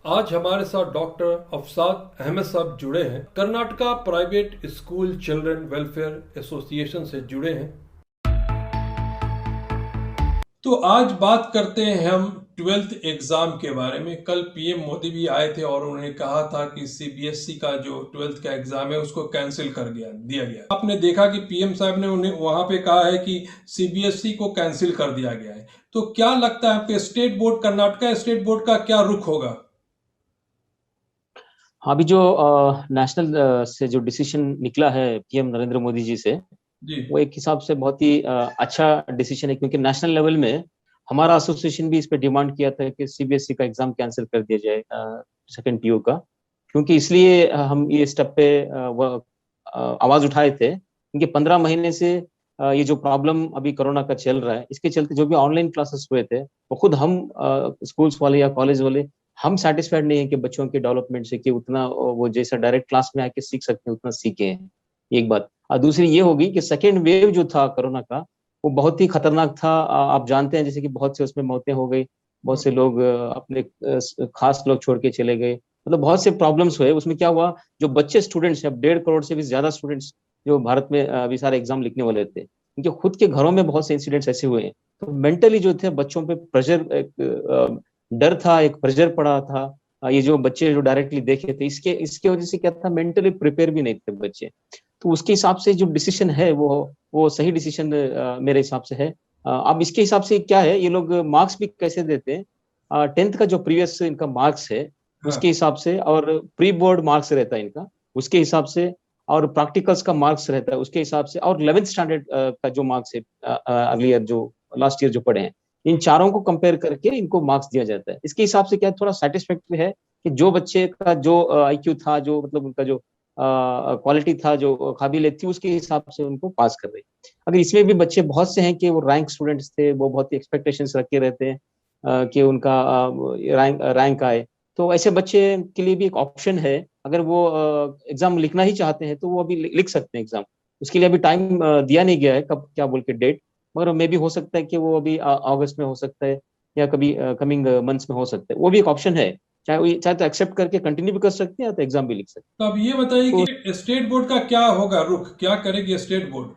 आज हमारे साथ डॉक्टर अफसाद अहमद साहब जुड़े हैं। Karnataka private school children welfare association से जुड़े हैं। तो आज बात करते हैं हम 12th एग्जाम के बारे में। कल पीएम मोदी भी आए थे और उन्होंने कहा था कि सीबीएसई का जो 12th का एग्जाम है उसको कैंसिल कर दिया गया। आपने देखा कि पीएम साहब ने उन्हें वहां पे कहा है कि सीबीएसई को कैंसिल कर दिया गया है। तो क्या लगता है आपके state board, Karnataka state board का क्या रुख होगा? हाँ, अभी जो नेशनल से जो डिसीजन निकला है पीएम नरेंद्र मोदी जी से, जी। वो एक हिसाब से बहुत ही अच्छा डिसीजन है, क्योंकि नेशनल लेवल में हमारा एसोसिएशन भी इस पे डिमांड किया था कि सीबीएसई का एग्जाम कैंसिल कर दिया जाए, सेकंड पीयू का। क्योंकि इसलिए हम ये स्टेप पे आवाज उठाए थे, क्योंकि 15 महीने से ये जो प्रॉब्लम अभी कोरोना का चल रहा है, इसके चलते जो भी ऑनलाइन क्लासेस हुए थे, वो खुद हम स्कूल्स वाले या कॉलेज वाले हम सेटिस्फाइड नहीं है कि बच्चों के डेवलपमेंट से कि उतना वो जैसा डायरेक्ट क्लास में आके सीख सकते हैं उतना सीखे हैं। एक बात। और दूसरी ये होगी कि सेकेंड वेव जो था कोरोना का, वो बहुत ही खतरनाक था। आप जानते हैं जैसे कि बहुत से उसमें मौतें हो गई, बहुत से लोग अपने खास लोग छोड़ के चले गए, मतलब बहुत से प्रॉब्लम्स हुए। उसमें क्या हुआ, जो बच्चे स्टूडेंट्स हैं, अब 1.5 करोड़ से भी ज्यादा स्टूडेंट्स जो भारत में अभी सारे एग्जाम लिखने वाले थे, उनके खुद के घरों में बहुत से इंसिडेंट्स ऐसे हुए हैं। तो मेंटली जो थे बच्चों पे प्रेशर, डर था, एक प्रेशर पड़ा था। ये जो बच्चे जो डायरेक्टली देखे थे, इसके इसके वजह से क्या था, मेंटली प्रिपेयर भी नहीं थे बच्चे। तो उसके हिसाब से जो डिसीजन है वो सही डिसीजन मेरे हिसाब से है। अब इसके हिसाब से क्या है, ये लोग मार्क्स भी कैसे देते हैं, 10th का जो प्रीवियस इनका मार्क्स है हाँ। उसके हिसाब से, और प्री बोर्ड मार्क्स रहता है इनका उसके हिसाब से, और प्रैक्टिकल्स का मार्क्स रहता है उसके हिसाब से, और 11th स्टैंडर्ड का जो मार्क्स है अर्लियर जो लास्ट ईयर जो पढ़े हैं, इन चारों को कंपेयर करके इनको मार्क्स दिया जाता है। इसके हिसाब से क्या थोड़ा सेटिस्फैक्टरी है कि जो बच्चे का जो आईक्यू था, जो मतलब उनका जो क्वालिटी था, जो काबिलियत थी, उसके हिसाब से उनको पास कर रही। अगर इसमें भी बच्चे बहुत से हैं कि वो रैंक स्टूडेंट्स थे, वो बहुत ही एक्सपेक्टेशंस रखे रहते हैं कि उनका रैंक आए, तो ऐसे बच्चे के लिए भी एक ऑप्शन है। अगर वो एग्जाम लिखना ही चाहते हैं तो वो अभी लिख सकते हैं एग्जाम। उसके लिए अभी टाइम दिया नहीं गया है कब क्या बोल के डेट, मगर मे भी हो सकता है कि वो अभी अगस्त में हो सकता है, या कभी कमिंग मंथ्स में हो सकता है। वो भी एक ऑप्शन है, चाहे तो एक्सेप्ट करके कंटिन्यू भी कर सकते हैं या तो एग्जाम भी लिख सकते तो अब ये बताइए हैं। तो कि स्टेट बोर्ड का क्या होगा रुख, क्या करेगी स्टेट बोर्ड?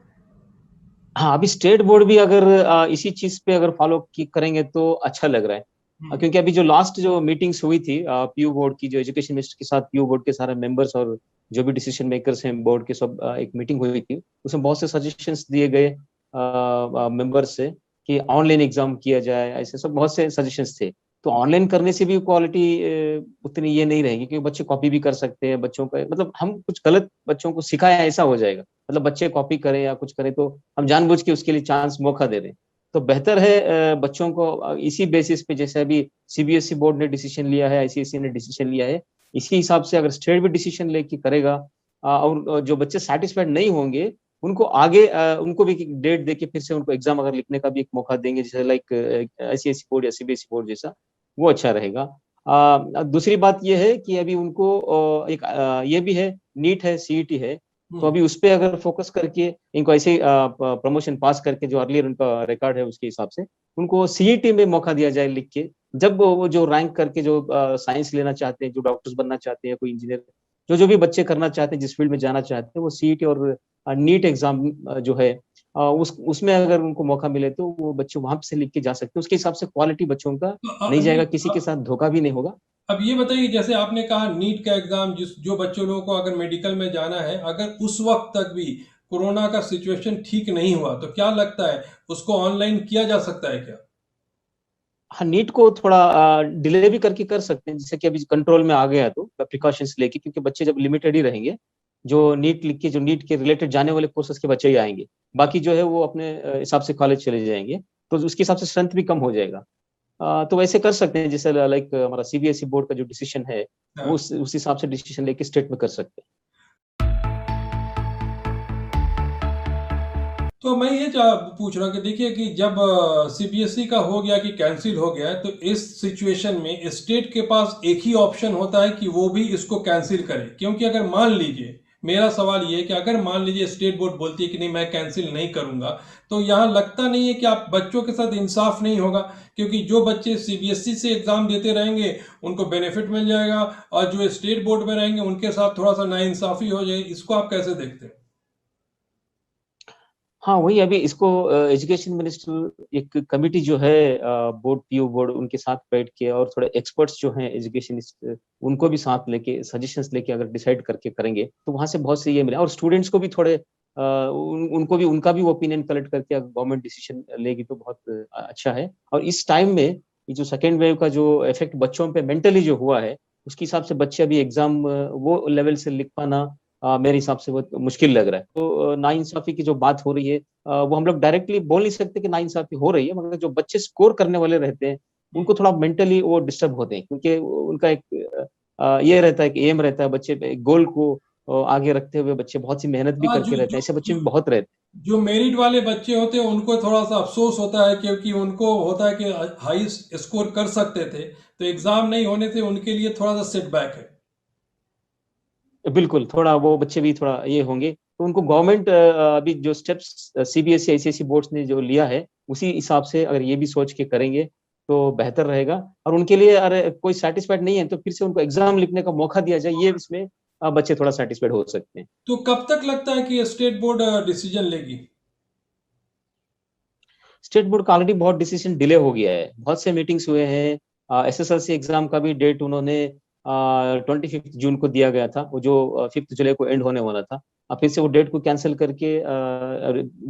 हाँ, अभी स्टेट बोर्ड भी अगर इसी चीज पे अगर फॉलो करेंगे तो अच्छा लग रहा है। हम्म। क्योंकि अभी जो लास्ट जो मीटिंग्स हुई थी पीयू बोर्ड की, जो एजुकेशन मिनिस्टर के साथ पीयू बोर्ड के सारे मेंबर्स और जो भी डिसीजन मेकर्स हैं बोर्ड के, सब एक मीटिंग हुई थी। उसमें बहुत से सजेशंस दिए गए मेंबर्स से कि ऑनलाइन एग्जाम किया जाए, ऐसे सब बहुत से सजेशंस थे। तो ऑनलाइन करने से भी क्वालिटी उतनी ये नहीं रहेगी, क्योंकि बच्चे कॉपी भी कर सकते हैं। बच्चों का मतलब हम कुछ गलत बच्चों को सिखाया ऐसा हो जाएगा, मतलब बच्चे कॉपी करें या कुछ करें तो हम जानबूझ के उसके लिए चांस मौका दे रहे हैं। तो बेहतर है बच्चों को इसी बेसिस पे, जैसे अभी सीबीएसई बोर्ड ने डिसीजन लिया है, आईसीएसई ने डिसीजन लिया है, इसी हिसाब से अगर स्टेट भी डिसीजन लेके करेगा, और जो बच्चे सेटिस्फाइड नहीं होंगे उनको आगे उनको भी डेट देके फिर से उनको एग्जाम अगर लिखने का भी एक मौका देंगे, जैसे लाइक आईसीएसई बोर्ड या सीबीएसई बोर्ड जैसा, वो अच्छा रहेगा। दूसरी बात ये है कि अभी उनको एक ये भी है, नीट है, सीईटी है। तो हम्म। अभी उस पे अगर फोकस करके इनको ऐसे प्रमोशन पास करके, जो अर्लियर उनका रिकॉर्ड है उसके हिसाब से, उनको सीईटी में मौका दिया जाए लिख के। जब वो जो रैंक करके जो साइंस लेना चाहते हैं, जो डॉक्टर्स बनना चाहते हैं, कोई इंजीनियर, जो जो भी बच्चे करना चाहते हैं, जिस फील्ड में जाना चाहते हैं, वो सीईटी और नीट एग्जाम जो है उसमें अगर उनको मौका मिले तो वो बच्चे वहां से लिख के जा सकते हैं। उसके हिसाब से क्वालिटी बच्चों का तो नहीं जाएगा, किसी के साथ धोखा भी नहीं होगा। अब ये बताइए, जैसे आपने कहा नीट का एग्जाम, जिस जो बच्चों लोगों को अगर मेडिकल में जाना है, अगर उस वक्त तक भी कोरोना का सिचुएशन ठीक नहीं हुआ तो क्या लगता है उसको ऑनलाइन किया जा सकता है क्या? हाँ, नीट को थोड़ा डिले भी करके कर सकते हैं, जैसे कि अभी कंट्रोल में आ गया है तो प्रिकॉशंस लेके, क्योंकि बच्चे जब लिमिटेड ही रहेंगे, जो नीट लिख के जो नीट के रिलेटेड जाने वाले कोर्सेज के बच्चे ही आएंगे, बाकी जो है वो अपने हिसाब से कॉलेज चले जाएंगे, तो उसके हिसाब से स्ट्रेंथ भी कम हो जाएगा। तो वैसे कर सकते हैं, जैसे लाइक हमारा सीबीएसई बोर्ड का जो डिसीजन है, वो हाँ। उस हिसाब से डिसीजन लेके स्टेट में कर सकते हैं। तो मैं ये पूछ रहा कि देखिए कि जब सीबीएसई का हो गया कि कैंसिल हो गया है, तो इस सिचुएशन में स्टेट के पास एक ही ऑप्शन होता है कि वो भी इसको कैंसिल करे। क्योंकि अगर मान लीजिए मेरा सवाल ये है कि अगर मान लीजिए स्टेट बोर्ड बोलती है कि नहीं मैं कैंसिल नहीं करूंगा, तो यहाँ लगता नहीं है कि आप बच्चों के साथ इंसाफ नहीं होगा? क्योंकि जो बच्चे सीबीएसई से एग्जाम देते रहेंगे उनको बेनिफिट मिल जाएगा, और जो स्टेट बोर्ड में रहेंगे उनके साथ थोड़ा सा नाइंसाफी हो जाएगी। इसको आप कैसे देखते हैं? हाँ, वही अभी इसको एजुकेशन मिनिस्टर एक कमिटी जो है बोर्ड, पीयू बोर्ड, उनके साथ बैठ के और थोड़े एक्सपर्ट्स जो हैं एजुकेशन, उनको भी साथ लेके सजेशंस लेके अगर डिसाइड करके करेंगे तो वहां से बहुत से ये मिले, और स्टूडेंट्स को भी थोड़े उनको भी उनका भी ओपिनियन कलेक्ट करके अगर गवर्नमेंट डिसीजन लेगी तो बहुत अच्छा है। और इस टाइम में ये जो सेकेंड वेव का जो इफेक्ट बच्चों पे मेंटली जो हुआ है, उसके हिसाब से बच्चे अभी एग्जाम वो लेवल से लिख पाना मेरे हिसाब से वो मुश्किल लग रहा है। तो नाइंसाफी की जो बात हो रही है वो हम लोग डायरेक्टली बोल नहीं सकते कि नाइंसाफी हो रही है, मगर जो बच्चे स्कोर करने वाले रहते हैं उनको थोड़ा मेंटली वो डिस्टर्ब होते हैं, क्योंकि उनका एक ये रहता है कि एम रहता है, बच्चे एक गोल को आगे रखते हुए बच्चे बहुत सी मेहनत भी हाँ, करके रहते हैं, ऐसे बच्चे भी बहुत रहते जो मेरिट वाले बच्चे होते हैं उनको थोड़ा सा अफसोस होता है, क्योंकि उनको होता है कि हाई स्कोर कर सकते थे, तो एग्जाम नहीं होने से उनके लिए थोड़ा सा सेटबैक है। हैं। बिल्कुल, थोड़ा वो बच्चे भी थोड़ा ये होंगे, तो उनको गवर्नमेंट अभी जो स्टेप्स सीबीएसई आईसीएसई बोर्ड्स ने जो लिया है उसी हिसाब से अगर ये भी सोच के करेंगे तो बेहतर रहेगा। और उनके लिए अरे कोई सेटिस्फाइड नहीं है तो फिर से उनको एग्जाम लिखने का मौका दिया जाए, ये इसमें बच्चे थोड़ा सेटिस्फाइड हो सकते हैं। तो कब तक लगता है कि ये स्टेट बोर्ड डिसीजन लेगी? स्टेट बोर्ड का ऑलरेडी बहुत डिसीजन डिले हो गया है, बहुत से मीटिंग्स हुए हैं। एसएसएलसी एग्जाम का भी डेट उन्होंने 25 जून को दिया गया था, वो जो 5 जुलाई को एंड होने वाला था। अब फिर से वो डेट को कैंसिल करके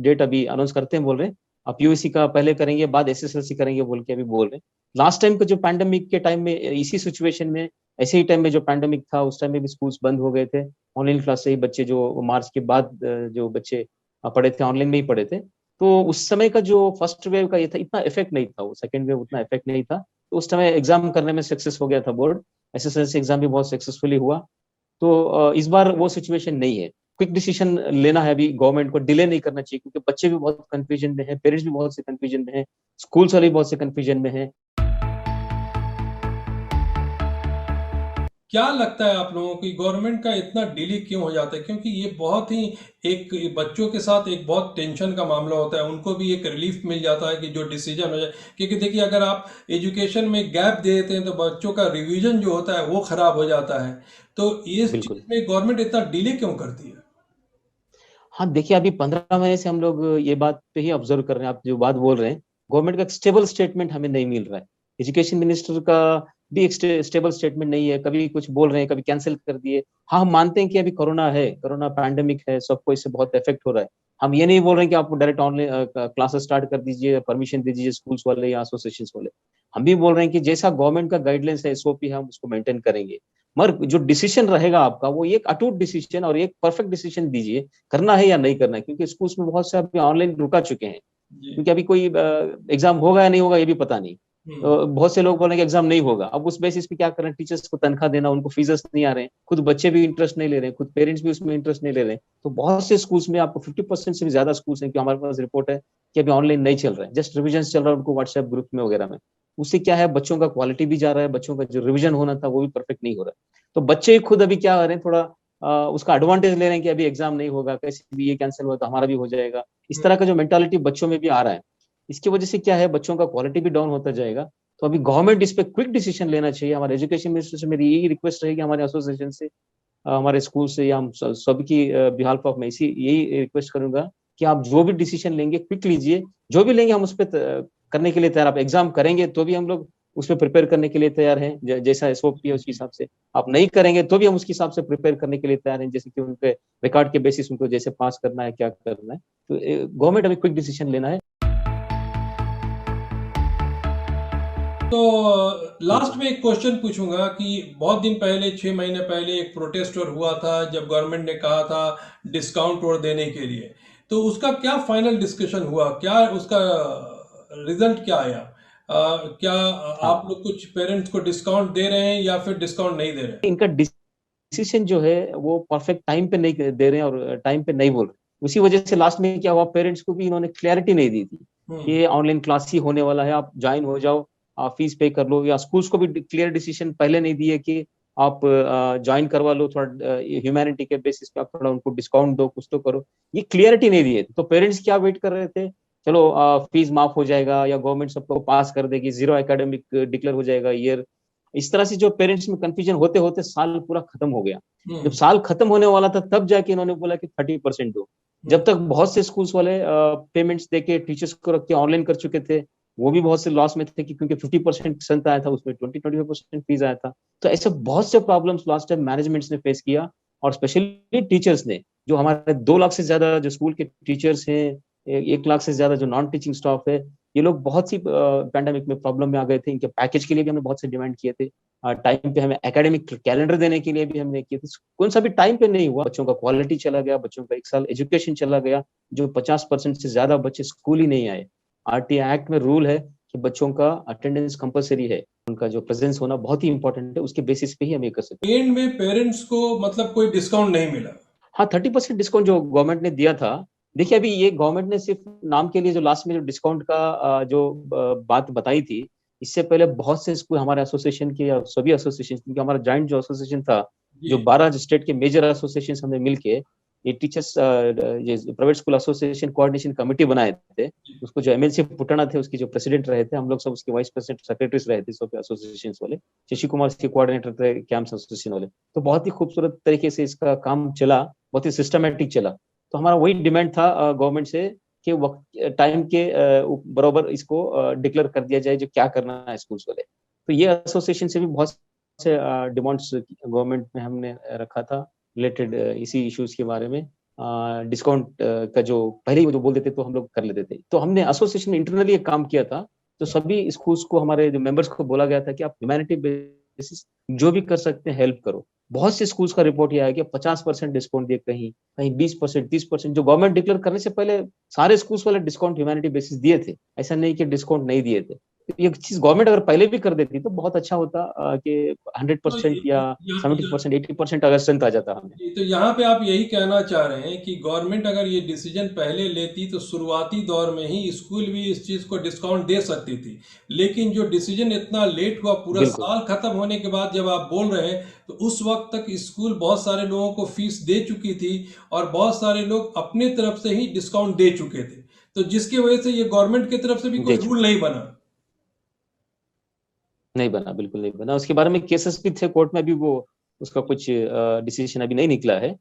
डेट अभी अनाउंस करते हैं, बोल रहे हैं अब पीयूसी का पहले करेंगे बाद एसएसएलसी करेंगे बोल के अभी बोल रहे हैं। लास्ट टाइम का जो पैंडेमिक के टाइम में इसी सिचुएशन में, ऐसे ही टाइम में जो पैंडेमिक था उस टाइम में भी स्कूल्स बंद हो गए थे, ऑनलाइन क्लास से ही बच्चे जो मार्च के बाद जो बच्चे पढ़े थे ऑनलाइन में ही पढ़े थे। तो उस समय का जो फर्स्ट वेव का ये था इतना इफेक्ट नहीं था, वो सेकंड वेव उतना इफेक्ट नहीं था, तो उस समय एग्जाम करने में सक्सेस हो गया था बोर्ड, एसएसएलसी एग्जाम भी बहुत सक्सेसफुली हुआ। तो इस बार वो सिचुएशन नहीं है, क्विक डिसीजन लेना है अभी गवर्नमेंट को, डिले नहीं करना चाहिए, क्योंकि बच्चे भी बहुत कंफ्यूजन में है, पेरेंट्स भी बहुत से कंफ्यूजन में है, स्कूल्स वाले भी बहुत से कंफ्यूजन में है। क्या लगता है आप लोगों को गवर्नमेंट का इतना डिले क्यों हो जाता है? क्योंकि ये बहुत ही एक बच्चों के साथ एक बहुत टेंशन का मामला होता है, उनको भी एक रिलीफ मिल जाता है कि जो डिसीजन हो जाए। क्योंकि देखिए, अगर आप एजुकेशन में गैप दे देते हैं तो बच्चों का रिवीजन जो होता है वो खराब हो जाता है। तो इस चीज बिल्कुल। में गवर्नमेंट इतना डिले क्यों करती है? हाँ, देखिए अभी 15 महीने से हम लोग ये बात पे ही ऑब्जर्व कर रहे हैं, आप जो बात बोल रहे हैं, गवर्नमेंट का एक स्टेबल स्टेटमेंट हमें नहीं मिल रहा है। एजुकेशन मिनिस्टर का भी एक स्टेबल स्टेटमेंट नहीं है, कभी कुछ बोल रहे हैं कभी कैंसिल कर दिए। हाँ, हम मानते हैं कि अभी कोरोना है, कोरोना पैंडेमिक है, सबको इससे बहुत इफेक्ट हो रहा है। हम ये नहीं बोल रहे हैं कि आप डायरेक्ट ऑनलाइन क्लासेस स्टार्ट कर दीजिए, परमिशन दे दीजिए स्कूल्स वाले या एसोसिएशन वाले। हम भी बोल रहे हैं कि जैसा गवर्नमेंट का गाइडलाइंस है, एसओपी है, हम उसको मेंटेन करेंगे। मगर जो डिसीजन रहेगा आपका वो एक अटूट डिसीजन और एक परफेक्ट डिसीजन दीजिए, करना है या नहीं करना है, क्योंकि स्कूल्स में बहुत से अभी ऑनलाइन रुका चुके हैं, जी। क्योंकि अभी कोई एग्जाम होगा या नहीं होगा ये भी पता नहीं। हम्म। बहुत से लोग बोल रहे हैं कि एग्जाम नहीं होगा, अब उस बेसिस पे क्या करें, टीचर्स को तनख्वाह देना, उनको फीस नहीं आ रहे हैं, खुद बच्चे भी इंटरेस्ट नहीं ले रहे हैं, खुद पेरेंट्स भी उसमें इंटरेस्ट नहीं ले रहे हैं। तो बहुत से स्कूल्स में आपको 50% से भी ज्यादा स्कूल्स हैं कि हमारे पास रिपोर्ट है कि अभी ऑनलाइन नहीं चल रहा है, जस्ट रिविजन चल रहा है उनको व्हाट्सएप ग्रुप में वगैरह में। उससे क्या है, बच्चों का क्वालिटी भी जा रहा है, बच्चों का जो रिविजन होना था वो भी परफेक्ट नहीं हो रहा है। तो बच्चे खुद अभी क्या कर रहे हैं, थोड़ा उसका एडवांटेज ले रहे हैं कि अभी एग्जाम नहीं होगा, कैसे भी ये कैंसिल हुआ तो हमारा भी हो जाएगा। इस तरह का जो मेंटालिटी बच्चों में भी आ रहा है, इसकी वजह से क्या है, बच्चों का क्वालिटी भी डाउन होता जाएगा। तो अभी गवर्नमेंट इस पे क्विक डिसीजन लेना चाहिए। हमारे एजुकेशन मिनिस्टर से मेरी यही रिक्वेस्ट रहेगी, हमारे एसोसिएशन से, हमारे स्कूल से, या हम सबकी बिहाफ ऑफ मैं इसी यही रिक्वेस्ट करूंगा कि आप जो भी डिसीजन लेंगे क्विक लीजिए, जो भी लेंगे हम उस पर करने के लिए तैयार। आप एग्जाम करेंगे तो भी हम लोग उसमें प्रिपेयर करने के लिए तैयार हैं, जैसा एसओपी है उसके हिसाब से। आप नहीं करेंगे तो भी हम उसके हिसाब से प्रिपेयर करने के लिए तैयार हैं, जैसे कि उनके रिकॉर्ड के बेसिस उनको जैसे पास करना है, क्या करना है। तो गवर्नमेंट अभी क्विक डिसीजन लेना है। तो लास्ट बिल्कुल। में एक क्वेश्चन पूछूंगा कि बहुत दिन पहले, 6 महीने पहले, एक प्रोटेस्ट और हुआ था जब गवर्नमेंट ने कहा था डिस्काउंट और देने के लिए। तो उसका क्या फाइनल डिस्कशन हुआ, क्या उसका रिजल्ट क्या आया? क्या आप हाँ, लोग कुछ पेरेंट्स को डिस्काउंट दे रहे हैं या फिर डिस्काउंट नहीं दे रहे? इनका डिसीजन जो है वो परफेक्ट टाइम पे नहीं दे रहे हैं और टाइम पे नहीं बोल रहे। उसी वजह से लास्ट में क्या हुआ, पेरेंट्स को भी इन्होंने क्लैरिटी नहीं दी थी कि हम्म। ये ऑनलाइन क्लास ही होने वाला है, आप ज्वाइन हो जाओ, आप फीस पे कर लो, या स्कूल्स को भी क्लियर डिसीजन पहले नहीं दिए कि आप ज्वाइन करवा लो, थोड़ा ह्यूमैनिटी के बेसिस पे आप थोड़ा उनको डिस्काउंट दो, कुछ तो करो। ये क्लियरिटी नहीं दिए, तो पेरेंट्स क्या वेट कर रहे थे, चलो फीस माफ हो जाएगा या गवर्नमेंट सबको पास कर देगी, जीरो एकेडमिक डिक्लेयर हो जाएगा ईयर। इस तरह से जो पेरेंट्स में कंफ्यूजन होते होते साल पूरा खत्म हो गया। जब साल खत्म होने वाला था तब जाके इन्होंने बोला कि 30% दो। जब तक बहुत से स्कूल्स वाले पेमेंट्स देके टीचर्स को रख के ऑनलाइन कर चुके थे, वो भी बहुत से लॉस में थे, क्योंकि 50% संत आया था, उसमें 20-25% फीस आया था। तो ऐसे बहुत से प्रॉब्लम्स लास्ट टाइम मैनेजमेंट्स ने फेस किया, और स्पेशली टीचर्स ने, जो हमारे 2 लाख से ज्यादा जो स्कूल के टीचर्स हैं, 1 लाख से ज्यादा जो नॉन टीचिंग स्टाफ है, ये लोग बहुत सी पैंडेमिक में प्रॉब्लम में आ गए थे। इनके पैकेज के लिए भी हमने बहुत से डिमांड किए थे, टाइम पे हमें एकेडमिक कैलेंडर देने के लिए भी हमने किए थे, कौन सा भी टाइम पे नहीं हुआ। बच्चों का क्वालिटी चला गया, बच्चों का 1 साल एजुकेशन चला गया, जो 50% से ज्यादा बच्चे स्कूल ही नहीं आए। आरटीआई एक्ट में रूल है कि बच्चों का अटेंडेंस कंपलसरी है, उनका जो प्रेजेंस होना बहुत ही इंपॉर्टेंट है, उसके बेसिस पे ही हम ये कर सकते हैं। एंड में पेरेंट्स को मतलब कोई डिस्काउंट नहीं मिला। हाँ, 30% डिस्काउंट जो गवर्नमेंट ने दिया था। देखिए, अभी ये गवर्नमेंट ने सिर्फ नाम के लिए जो लास्ट में जो डिस्काउंट का जो बात बताई थी, इससे पहले बहुत से स्कूल हमारे एसोसिएशन के, या सभी एसोसिएशन, क्योंकि हमारा जॉइंट जो एसोसिएशन था, जो जी 12 स्टेट के मेजर एसोसिएशन हमने मिलके ये टीचर्स ये private school association coordination committee बनाए थे। उसको जो एमएलसी पुटाना थे, उसके जो प्रेसिडेंट रहे थे, हम लोग सब उसके वाइस प्रेसिडेंट सेक्रेटरीज रहे थे सब एसोसिएशन वाले। शशि कुमार के कोऑर्डिनेटर थे कैंप्स एसोसिएशन वाले। तो बहुत ही खूबसूरत तरीके से इसका काम चला, बहुत ही सिस्टमेटिक चला। तो हमारा वही डिमांड था गवर्नमेंट से कि वक्त टाइम के बराबर इसको डिक्लेयर कर दिया जाए, जो क्या करना है स्कूल्स वाले। तो ये एसोसिएशन से भी बहुत से डिमांड्स गवर्नमेंट में हमने रखा था, रिलेटेड इसी इश्यूज के बारे में। डिस्काउंट का जो पहले ही जो बोल देते तो हम लोग कर लेते थे। तो हमने एसोसिएशन में इंटरनली एक काम किया था। तो सभी स्कूल्स को, हमारे जो मेंबर्स को बोला गया था कि आप ह्यूमैनिटी बेसिस जो भी कर सकते हैं हेल्प करो। बहुत से स्कूल्स का रिपोर्ट ये आया कि 50% डिस्काउंट दिए, कहीं कहीं 20%, 30%, जो गवर्नमेंट डिक्लेयर करने से पहले सारे स्कूल्स वाले डिस्काउंट ह्यूमैनिटी बेसिस दिए थे। ऐसा नहीं कि डिस्काउंट नहीं दिए थे। ये चीज गवर्नमेंट अगर पहले भी कर देती तो बहुत अच्छा होता, कि तो 100% या 70%, 80% अगर स्ट्रेंथ आ जाता हमें। तो यहाँ पे आप यही कहना चाह रहे हैं कि गवर्नमेंट अगर ये डिसीजन पहले लेती तो शुरुआती दौर में ही स्कूल भी इस चीज़ को डिस्काउंट दे सकती थी, लेकिन जो डिसीजन इतना लेट हुआ, पूरा बिल्कुल साल खत्म होने के बाद जब आप बोल रहे हैं, तो उस वक्त तक स्कूल बहुत सारे लोगों को फीस दे चुकी थी और बहुत सारे लोग अपने तरफ से ही डिस्काउंट दे चुके थे, तो जिसकी वजह से ये गवर्नमेंट की तरफ से भी दे कोई रूल चुके, नहीं बना। नहीं बना, बिल्कुल नहीं बना। उसके बारे में केसेस भी थे कोर्ट में, अभी वो उसका कुछ डिसीजन अभी नहीं निकला है।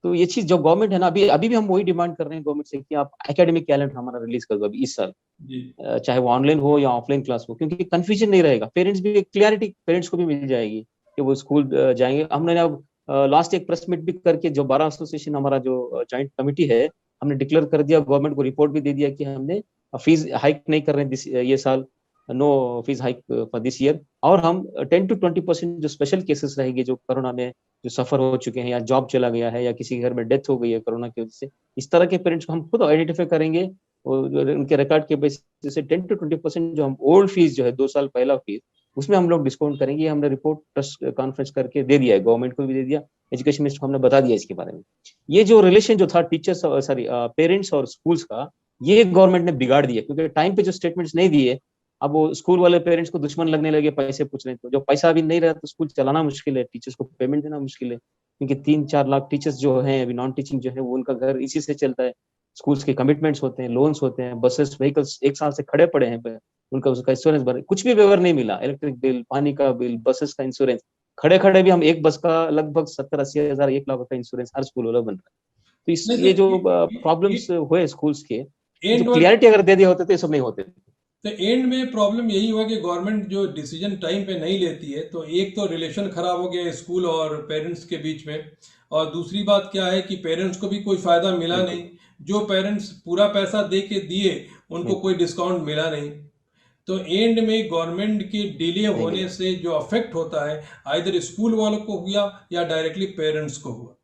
तो ये चीज जो गवर्नमेंट है ना, अभी अभी भी हम वही डिमांड कर रहे हैं गवर्नमेंट से कि आप एकेडमिक कैलेंडर हमारा रिलीज कर दो अभी इस साल, जी चाहे वो ऑनलाइन हो या ऑफलाइन क्लास हो, क्योंकि कंफ्यूजन नहीं रहेगा। पेरेंट्स भी, क्लियरिटी पेरेंट्स को भी मिल जाएगी कि वो स्कूल जाएंगे। हमने अब लास्ट एक प्रेस मीट भी करके, जो 12 एसोसिएशन हमारा जो जॉइंट कमिटी है, हमने डिक्लेयर कर दिया, गवर्नमेंट को रिपोर्ट भी दे दिया कि हमने फीस हाइक नहीं कर रहे हैं ये साल, no fees hike for this year. और हम 10 to 20% जो स्पेशल केसेस रहेंगे, जो कोरोना में जो सफर हो चुके हैं, या जॉब चला गया है, या किसी घर में डेथ हो गई है कोरोना की वजह से, इस तरह के पेरेंट्स को हम खुद आइडेंटिफाई करेंगे, और उनके रिकॉर्ड के बेसिस से 10 to 20% जो हम ओल्ड फीस जो है 2 साल पहला फीस, उसमें हम लोग डिस्काउंट करेंगे। हमने रिपोर्ट प्रेस कॉन्फ्रेंस करके दे दिया है, गवर्नमेंट को भी दे दिया, एजुकेशन मिनिस्टर को हमने बता दिया इसके बारे में। ये जो रिलेशन जो था टीचर्स, सॉरी पेरेंट्स और स्कूल्स का, ये गवर्नमेंट ने बिगाड़ दिया, क्योंकि टाइम पे जो स्टेटमेंट्स नहीं दिए, अब वो स्कूल वाले पेरेंट्स को दुश्मन लगने लगे, पैसे पूछ रहे हैं। तो जो पैसा अभी नहीं रहा तो स्कूल चलाना मुश्किल है, टीचर्स को पेमेंट देना मुश्किल है, क्योंकि 3-4 लाख टीचर्स जो हैं अभी नॉन टीचिंग जो है, वो उनका घर इसी से चलता है। स्कूल्स के कमिटमेंट्स होते हैं, लोन्स होते हैं, बसेस व्हीकल्स 1 साल से खड़े पड़े हैं, उनका उसका इंश्योरेंस भरे, कुछ भी वेवर नहीं मिला, इलेक्ट्रिक बिल, पानी का बिल, बसेस का इंश्योरेंस, खड़े खड़े भी हम एक बस का लगभग 70-80 हजार, 1 लाख का इंश्योरेंस हर स्कूल वाला बन रहा है। तो इस नहीं ये जो तो प्रॉब्लम्स हुए स्कूल्स के, जो एंड क्लियरिटी अगर दे दिए होते तो ये सब नहीं होते। तो एंड में प्रॉब्लम यही हुआ कि गवर्नमेंट जो डिसीजन टाइम पे नहीं लेती है, तो एक तो रिलेशन खराब हो गया स्कूल और पेरेंट्स के बीच में, और दूसरी बात क्या है कि पेरेंट्स को भी कोई फायदा मिला बिल्कुल। नहीं। जो पेरेंट्स पूरा पैसा दे के दिए, उनको हम्म, कोई डिस्काउंट मिला नहीं। तो एंड में गवर्नमेंट के डिले नहीं होने मिला। से जो अफेक्ट होता है, आइदर स्कूल वालों को हुआ या डायरेक्टली पेरेंट्स को हुआ।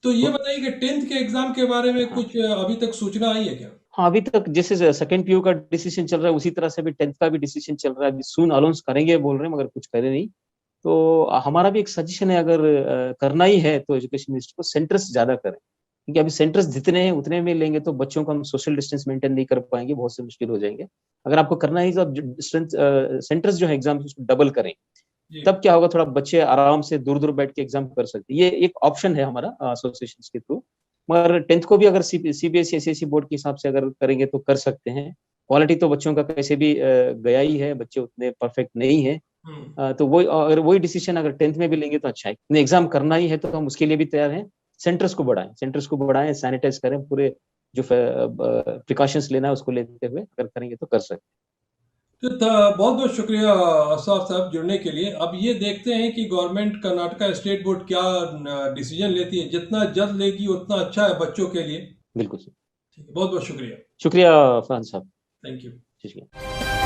तो ये बताइए कि 10th के एग्जाम के बारे में हाँ, कुछ अभी तक सूचना आई है क्या? हाँ, अभी तक जैसे सेकंड पीयू का डिसीजन चल रहा है, उसी तरह से भी 10th का भी डिसीजन चल रहा है। अभी सून अनाउंस करेंगे बोल रहे हैं, मगर कुछ करे नहीं। तो हमारा भी एक सजेशन है, अगर करना ही है तो एजुकेशन मिनिस्टर को सेंटर्स ज्यादा करें। क्योंकि अभी सेंटर्स जितने हैं उतने में लेंगे तो बच्चों को हम सोशल डिस्टेंस मेंटेन नहीं कर पाएंगे, बहुत से मुश्किल हो जाएंगे। अगर आपको करना है तो आप सेंटर्स जो है एग्जाम उसको डबल करें, जी तब क्या होगा, थोड़ा बच्चे आराम से दूर दूर बैठ के एग्जाम कर सकते हैं। ये एक ऑप्शन है हमारा एसोसिएशन के थ्रू। मगर 10th को भी अगर सीबीएसई एसएससी बोर्ड के हिसाब से अगर करेंगे तो कर सकते हैं। क्वालिटी तो बच्चों का कैसे भी गया ही है, बच्चे उतने परफेक्ट नहीं है। तो वही, अगर वही डिसीजन अगर 10th में भी लेंगे तो अच्छा है। एग्जाम करना ही है तो हम उसके लिए भी तैयार हैं। सेंटर्स को बढ़ाएं, सैनिटाइज करें, पूरे जो प्रिकॉशंस लेना है उसको लेते हुए अगर करेंगे तो कर सकते तो बहुत बहुत शुक्रिया असाफ साहब जुड़ने के लिए। अब ये देखते हैं कि गवर्नमेंट कर्नाटका स्टेट बोर्ड क्या डिसीजन लेती है। जितना जल्द लेगी उतना अच्छा है बच्चों के लिए। हैं। बिल्कुल ठीक है, बहुत बहुत शुक्रिया। शुक्रिया फरहान साहब। Thank you. शुक्रिया।